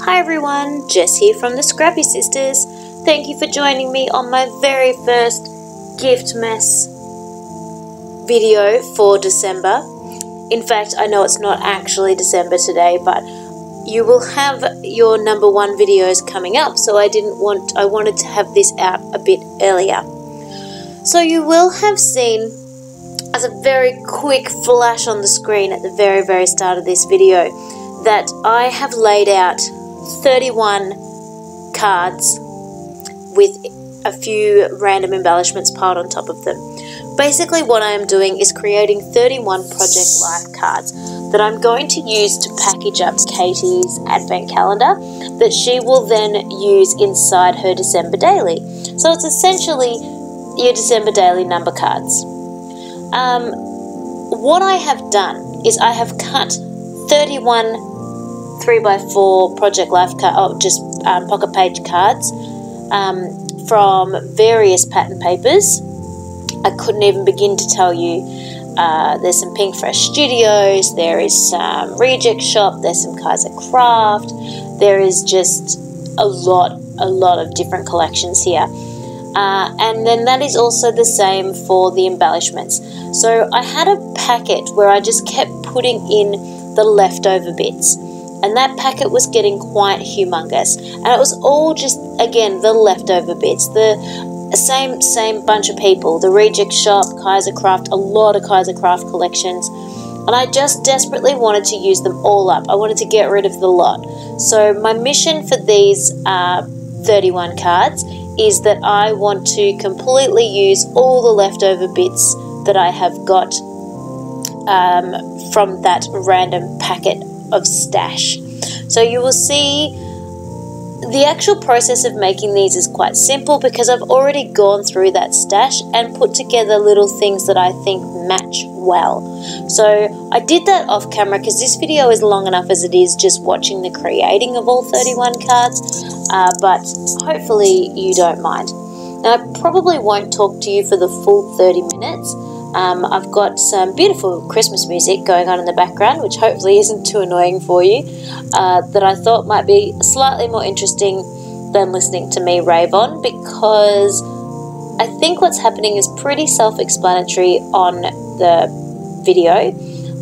Hi everyone, Jess here from the Scrappy Sisters. Thank you for joining me on my very first gift mess video for December. In fact, I know it's not actually December today, but you will have your number one videos coming up, so I wanted to have this out a bit earlier. So you will have seen, as a very quick flash on the screen at the very start of this video, that I have laid out 31 cards with a few random embellishments piled on top of them. Basically what I am doing is creating 31 Project Life cards that I'm going to use to package up Katie's advent calendar that she will then use inside her December daily. So it's essentially your December daily number cards. What I have done is I have cut 31 3x4 Project Life pocket page cards from various pattern papers. I couldn't even begin to tell you. There's some Pink Fresh Studios, there is some Reject Shop, there's some Kaiser Craft, there is just a lot of different collections here. And then that is also the same for the embellishments. So I had a packet where I just kept putting in the leftover bits, and that packet was getting quite humongous, and it was all just, again, the leftover bits, the same bunch of people, the Reject Shop, Kaiser Craft, a lot of Kaiser Craft collections, and I just desperately wanted to use them all up. I wanted to get rid of the lot. So my mission for these 31 cards is that I want to completely use all the leftover bits that I have got from that random packet of stash. So you will see the actual process of making these is quite simple because I've already gone through that stash and put together little things that I think match well. So I did that off camera because this video is long enough as it is just watching the creating of all 31 cards, but hopefully you don't mind. Now I probably won't talk to you for the full 30 minutes. I've got some beautiful Christmas music going on in the background, which hopefully isn't too annoying for you, that I thought might be slightly more interesting than listening to me rave on, because I think what's happening is pretty self-explanatory on the video.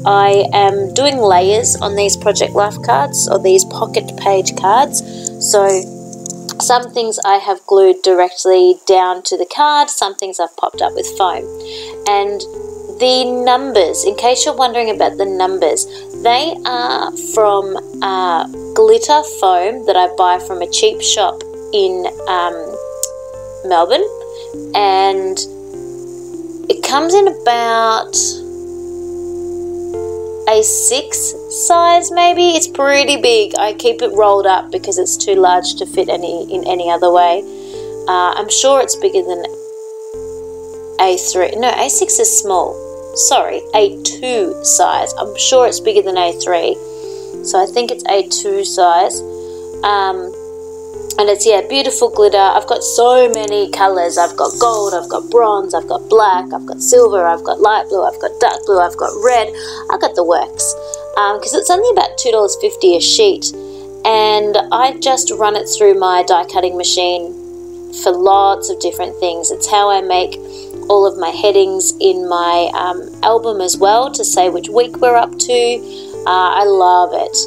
I am doing layers on these Project Life cards, or these pocket page cards. So some things I have glued directly down to the card, some things I've popped up with foam. And the numbers, in case you're wondering about the numbers, they are from glitter foam that I buy from a cheap shop in Melbourne. And it comes in about a 6 size maybe. It's pretty big. I keep it rolled up because it's too large to fit in any other way. I'm sure it's bigger than A3. No, A6 is small. Sorry, A2 size. I'm sure it's bigger than A3. So I think it's A2 size. And it's, yeah, beautiful glitter. I've got so many colours. I've got gold, I've got bronze, I've got black, I've got silver, I've got light blue, I've got dark blue, I've got red. I've got the works. Because it's only about $2.50 a sheet. And I just run it through my die cutting machine for lots of different things. It's how I make all of my headings in my album as well, to say which week we're up to. I love it.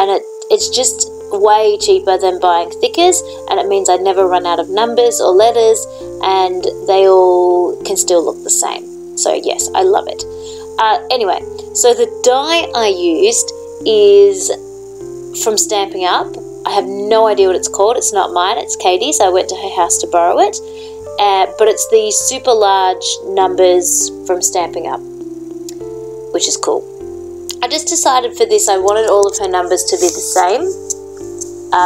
And it's just way cheaper than buying thickers, and it means I never run out of numbers or letters, and they all can still look the same. So yes, I love it. Anyway, so the die I used is from Stamping Up. I have no idea what it's called. It's not mine, it's Katie's. I went to her house to borrow it. But it's the super large numbers from Stamping Up, which is cool. I just decided for this I wanted all of her numbers to be the same,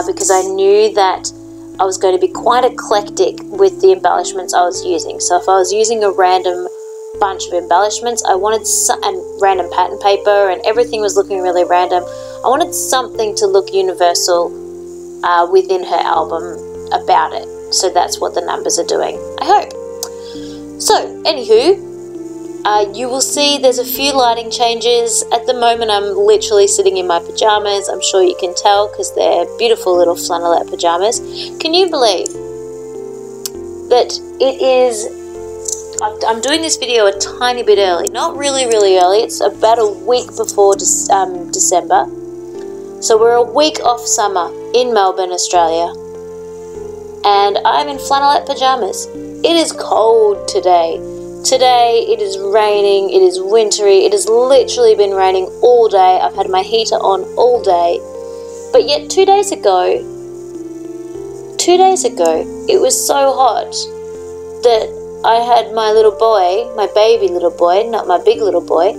because I knew that I was going to be quite eclectic with the embellishments I was using. So if I was using a random bunch of embellishments, I wanted and random pattern paper, and everything was looking really random. I wanted something to look universal within her album about it. So that's what the numbers are doing, I hope. So, anywho, You will see there's a few lighting changes. At the moment I'm literally sitting in my pajamas. I'm sure you can tell because they're beautiful little flannelette pajamas. Can you believe that it is, I'm doing this video a tiny bit early, not really early, it's about a week before December. So we're a week off summer in Melbourne, Australia, and I'm in flannelette pajamas. It is cold today. Today it is raining, it is wintry, it has literally been raining all day. I've had my heater on all day. But yet 2 days ago, it was so hot that I had my little boy, my baby little boy, not my big little boy,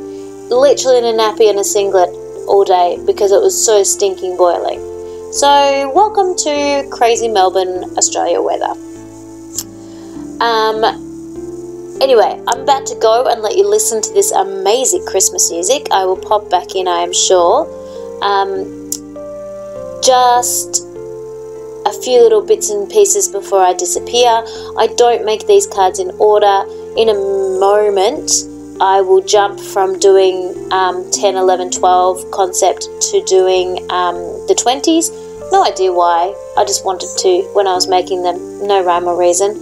literally in a nappy and a singlet all day because it was so stinking boiling. So welcome to crazy Melbourne, Australia weather. Anyway, I'm about to go and let you listen to this amazing Christmas music. I will pop back in, I am sure. Just a few little bits and pieces before I disappear. I don't make these cards in order. In a moment, I will jump from doing 10, 11, 12 concept to doing the 20s. No idea why. I just wanted to when I was making them. No rhyme or reason.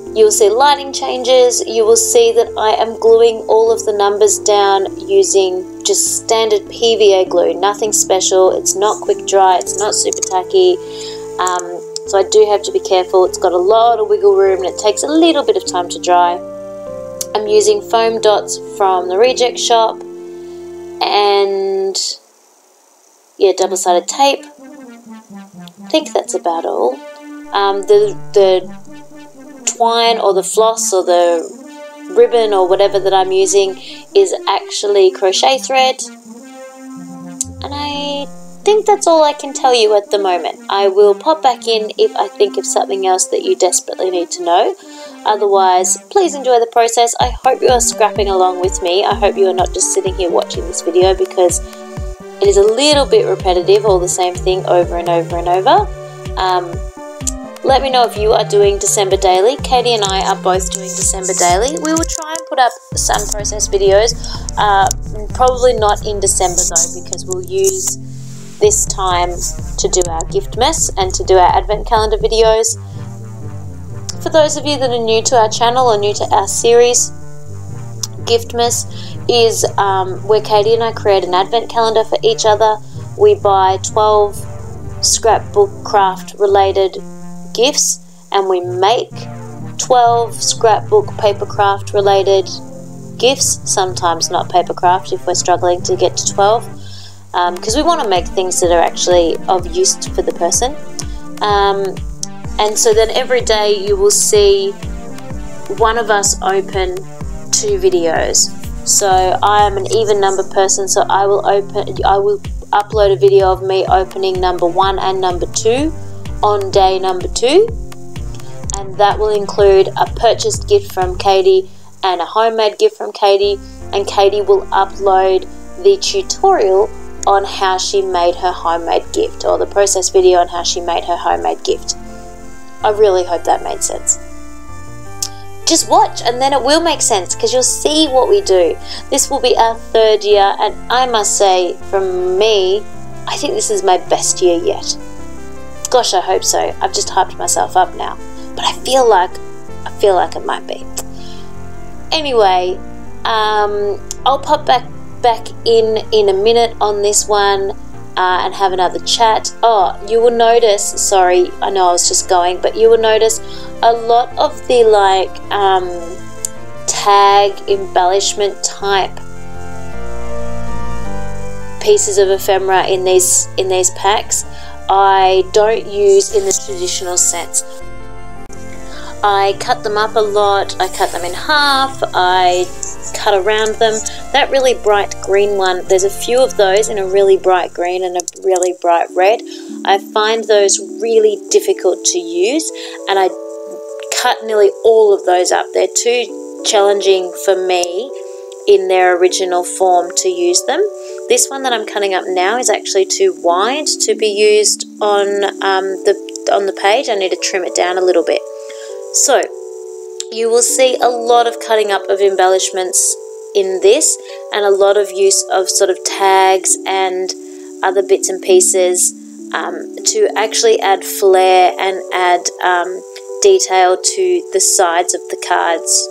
You will see lighting changes. You will see that I am gluing all of the numbers down using just standard PVA glue, nothing special. It's not quick dry, it's not super tacky. So I do have to be careful. It's got a lot of wiggle room and it takes a little bit of time to dry. I'm using foam dots from the Reject Shop and yeah, double-sided tape. I think that's about all. The twine or the floss or the ribbon or whatever that I'm using is actually crochet thread, and I think that's all I can tell you at the moment. I will pop back in if I think of something else that you desperately need to know. Otherwise, please enjoy the process. I hope you are scrapping along with me. I hope you are not just sitting here watching this video because it is a little bit repetitive, all the same thing over and over and over. Let me know if you are doing December daily. Katie and I are both doing December daily. We will try and put up some process videos, probably not in December though, because we'll use this time to do our gift mess and to do our advent calendar videos. For those of you that are new to our channel or new to our series, gift mess is where Katie and I create an advent calendar for each other. We buy 12 scrapbook craft related gifts and we make 12 scrapbook papercraft related gifts, sometimes not papercraft if we're struggling to get to 12, because we want to make things that are actually of use for the person. And so then every day you will see one of us open 2 videos. So I am an even number person, so I will upload a video of me opening number 1 and number 2 on day number 2, and that will include a purchased gift from Katie and a homemade gift from Katie, and Katie will upload the tutorial on how she made her homemade gift, or the process video on how she made her homemade gift. I really hope that made sense. Just watch and then it will make sense because you'll see what we do. This will be our 3rd year, and I must say, from me, I think this is my best year yet. Gosh, I hope so. I've just hyped myself up now, but I feel like it might be. Anyway, I'll pop back in a minute on this one and have another chat. Oh, you will notice, sorry, I know I was just going, but you will notice a lot of the like tag embellishment type pieces of ephemera in these packs I don't use in the traditional sense. I cut them up a lot, I cut them in half, I cut around them. That really bright green one, there's a few of those in a really bright green and a really bright red. I find those really difficult to use, and I cut nearly all of those up. They're too challenging for me in their original form to use them. This one that I'm cutting up now is actually too wide to be used on the page. I need to trim it down a little bit. So You will see a lot of cutting up of embellishments in this, and a lot of use of sort of tags and other bits and pieces to actually add flair and add detail to the sides of the cards.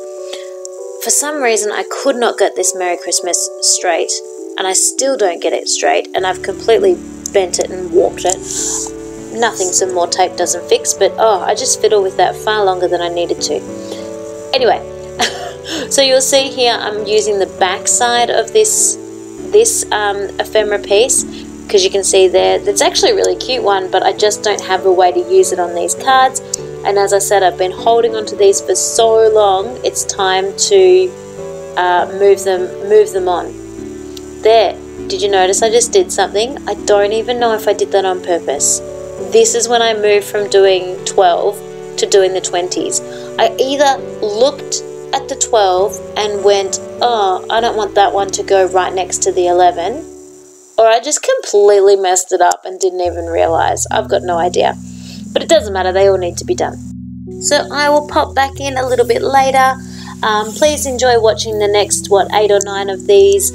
For some reason I could not get this Merry Christmas straight, and I still don't get it straight, and I've completely bent it and warped it. Nothing some more tape doesn't fix, but oh, I just fiddle with that far longer than I needed to. Anyway, so you'll see here I'm using the back side of this ephemera piece, because you can see there, that's actually a really cute one, but I just don't have a way to use it on these cards. And as I said, I've been holding onto these for so long, it's time to move them on. There, did you notice I just did something? I don't even know if I did that on purpose. This is when I moved from doing 12 to doing the 20s. I either looked at the 12 and went, oh, I don't want that one to go right next to the 11, or I just completely messed it up and didn't even realize. I've got no idea. But it doesn't matter, they all need to be done. So I will pop back in a little bit later. Please enjoy watching the next, 8 or 9 of these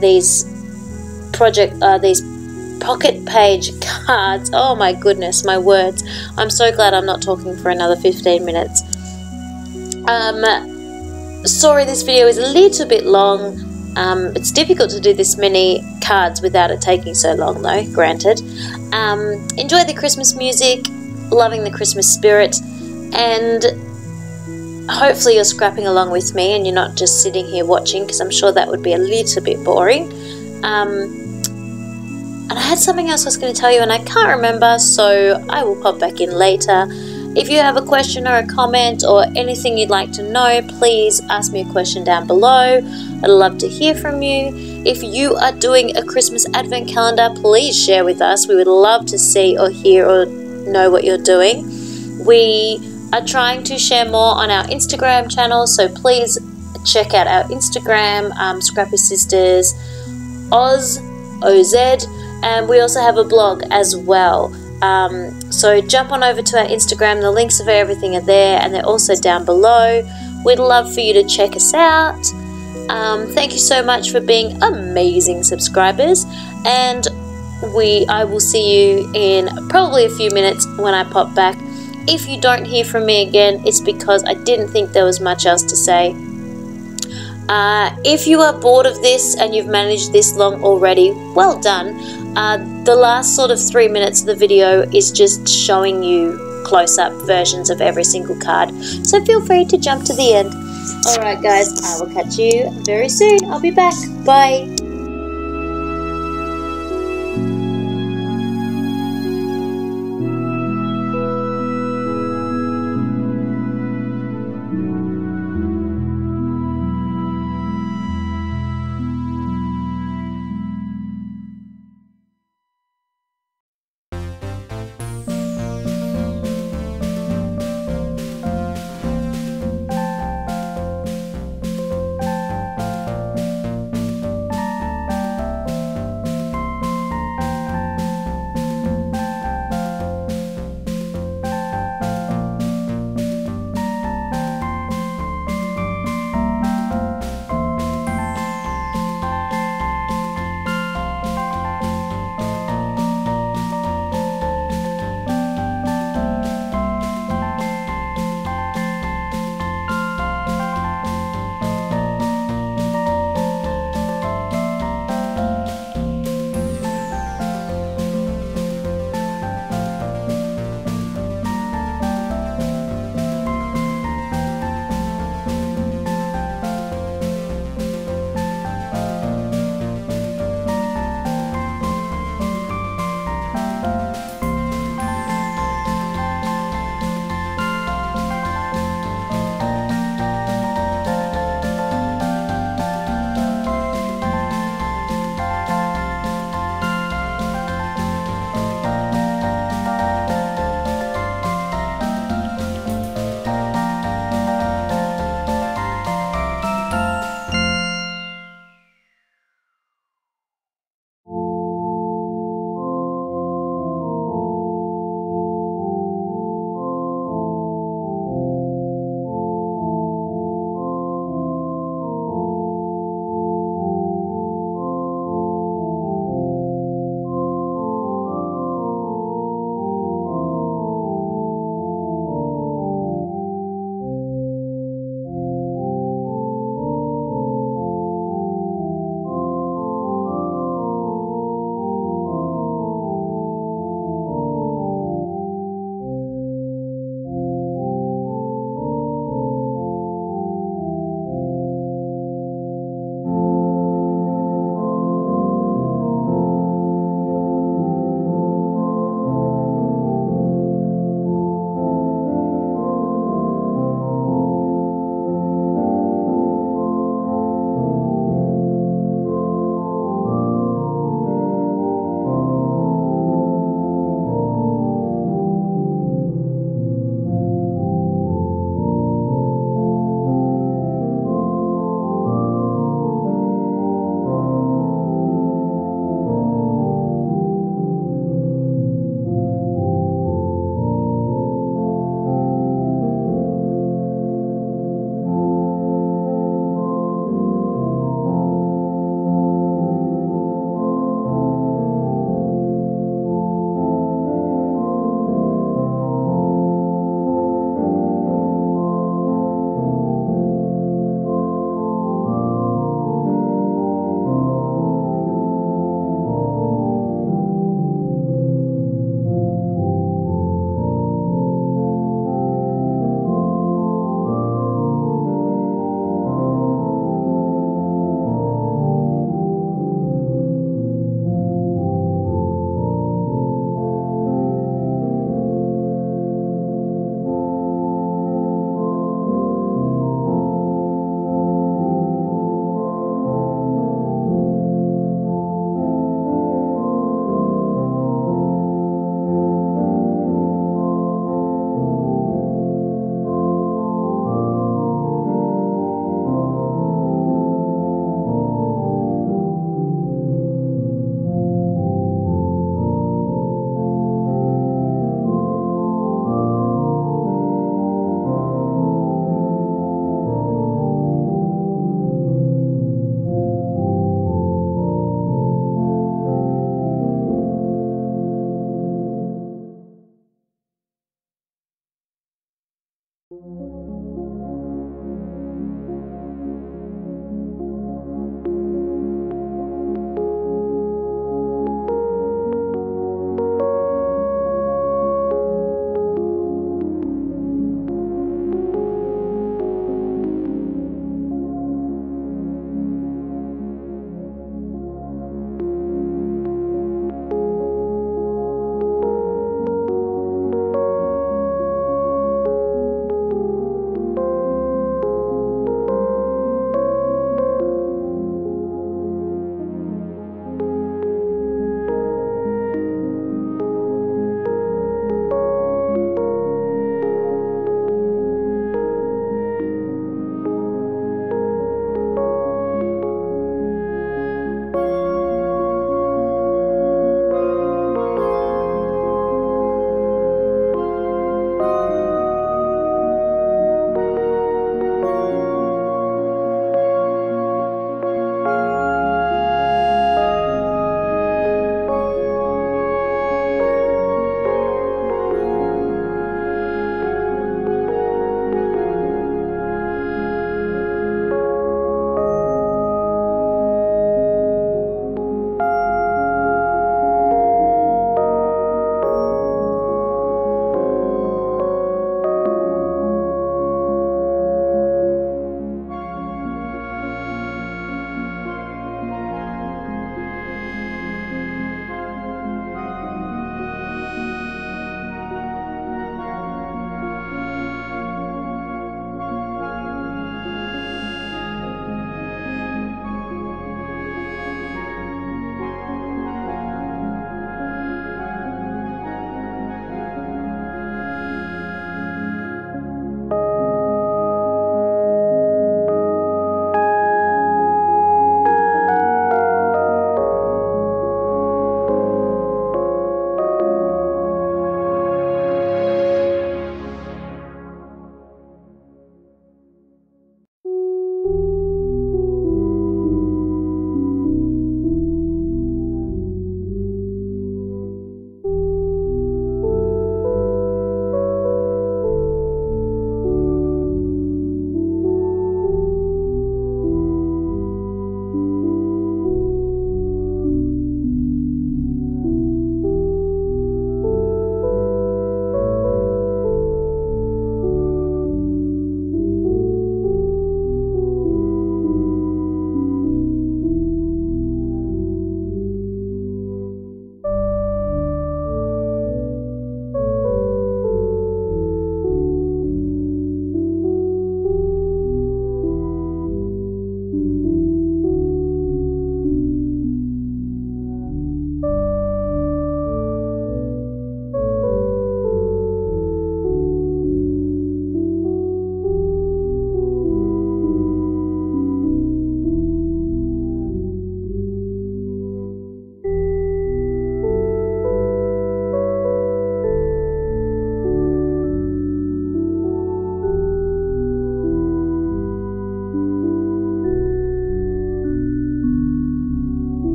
these pocket page cards. Oh my goodness, my words. I'm so glad I'm not talking for another 15 minutes. Sorry this video is a little bit long. It's difficult to do this many cards without it taking so long though, granted. Enjoy the Christmas music, loving the Christmas spirit, and hopefully you're scrapping along with me and you're not just sitting here watching, because I'm sure that would be a little bit boring. And I had something else I was going to tell you and I can't remember, so I will pop back in later. If you have a question or a comment or anything you'd like to know, please ask me a question down below. I'd love to hear from you. If you are doing a Christmas advent calendar, please share with us. We would love to see or hear or know what you're doing. We are trying to share more on our Instagram channel, so please check out our Instagram, Scrappy Sisters Oz, OZ, and we also have a blog as well. So jump on over to our Instagram, the links of everything are there and they're also down below. We'd love for you to check us out. Thank you so much for being amazing subscribers, and I will see you in probably a few minutes when I pop back. If you don't hear from me again, it's because I didn't think there was much else to say. If you are bored of this and you've managed this long already, well done. The last sort of 3 minutes of the video is just showing you close-up versions of every single card, so feel free to jump to the end. Alright guys, I will catch you very soon. I'll be back. Bye.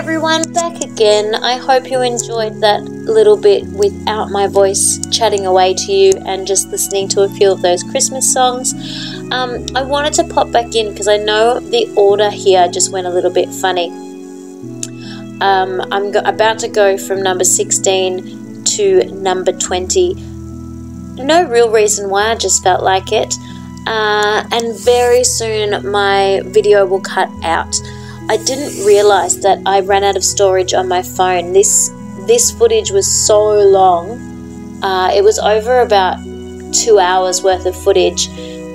everyone, back again. I hope you enjoyed that little bit without my voice chatting away to you and just listening to a few of those Christmas songs. I wanted to pop back in because I know the order here just went a little bit funny. I'm about to go from number 16 to number 20. No real reason why, I just felt like it. And very soon my video will cut out. I didn't realize that I ran out of storage on my phone. This footage was so long. It was over about 2 hours worth of footage.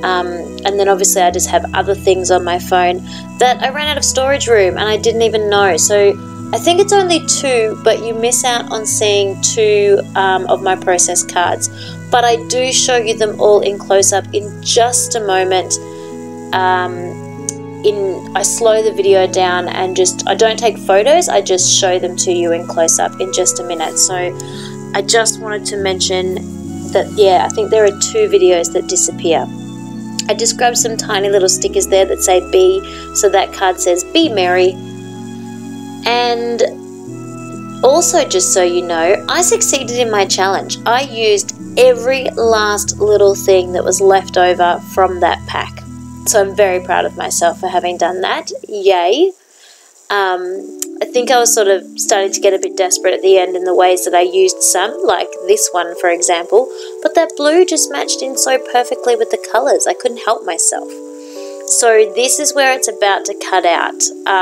And then obviously I just have other things on my phone that I ran out of storage room and I didn't even know. So I think it's only 2, but you miss out on seeing 2 of my process cards. But I do show you them all in close-up in just a moment. I slow the video down and I don't take photos, I just show them to you in close-up in just a minute. So I just wanted to mention that, yeah, I think there are 2 videos that disappear. I just grabbed some tiny little stickers there that say Be, so that card says Be Merry. And also, just so you know, I succeeded in my challenge. I used every last little thing that was left over from that pack. So I'm very proud of myself for having done that. Yay. I think I was sort of starting to get a bit desperate at the end in the ways that I used some, like this one, for example. But that blue just matched in so perfectly with the colours. I couldn't help myself. So this is where it's about to cut out,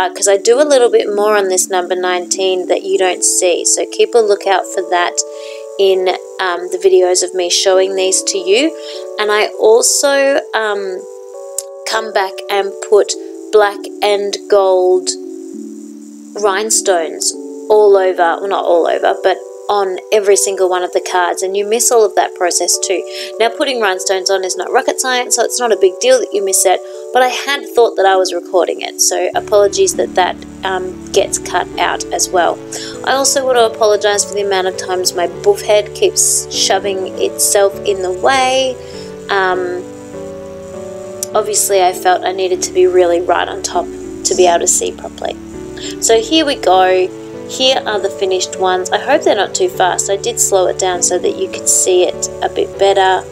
because I do a little bit more on this number 19 that you don't see. So keep a lookout for that in the videos of me showing these to you. And I also come back and put black and gold rhinestones all over, well, not all over, but on every single one of the cards, and you miss all of that process too. Now, putting rhinestones on is not rocket science, so it's not a big deal that you miss it, but I had thought that I was recording it, so apologies that gets cut out as well. I also want to apologise for the amount of times my buff head keeps shoving itself in the way. Obviously I felt I needed to be really right on top to be able to see properly. So here we go. Here are the finished ones. I hope they're not too fast. I did slow it down so that you could see it a bit better.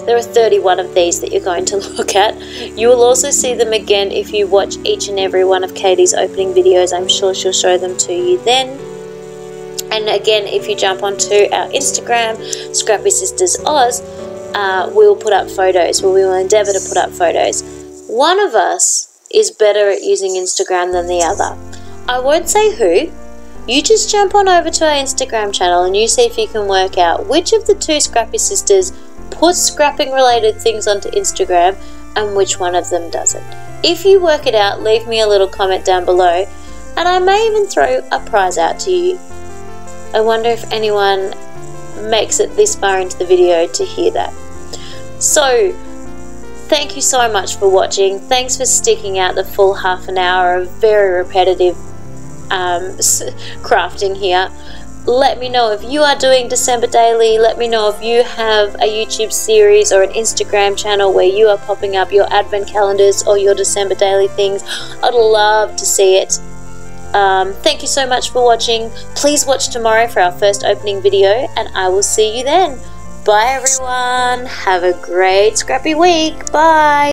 There are 31 of these that you're going to look at. You will also see them again if you watch each and every one of Katie's opening videos. I'm sure she'll show them to you then. And again, if you jump onto our Instagram, Scrappy Sisters Oz, we'll put up photos. Well, we will endeavour to put up photos. One of us is better at using Instagram than the other. I won't say who. You just jump on over to our Instagram channel and you see if you can work out which of the 2 Scrappy Sisters puts scrapping related things onto Instagram and which one of them doesn't. If you work it out, leave me a little comment down below and I may even throw a prize out to you. I wonder if anyone makes it this far into the video to hear that. So, thank you so much for watching. Thanks for sticking out the full half an hour of very repetitive crafting here. Let me know if you are doing December Daily. Let me know if you have a YouTube series or an Instagram channel where you are popping up your advent calendars or your December Daily things. I'd love to see it. Thank you so much for watching. Please watch tomorrow for our first opening video and I will see you then. Bye everyone. Have a great scrappy week. Bye.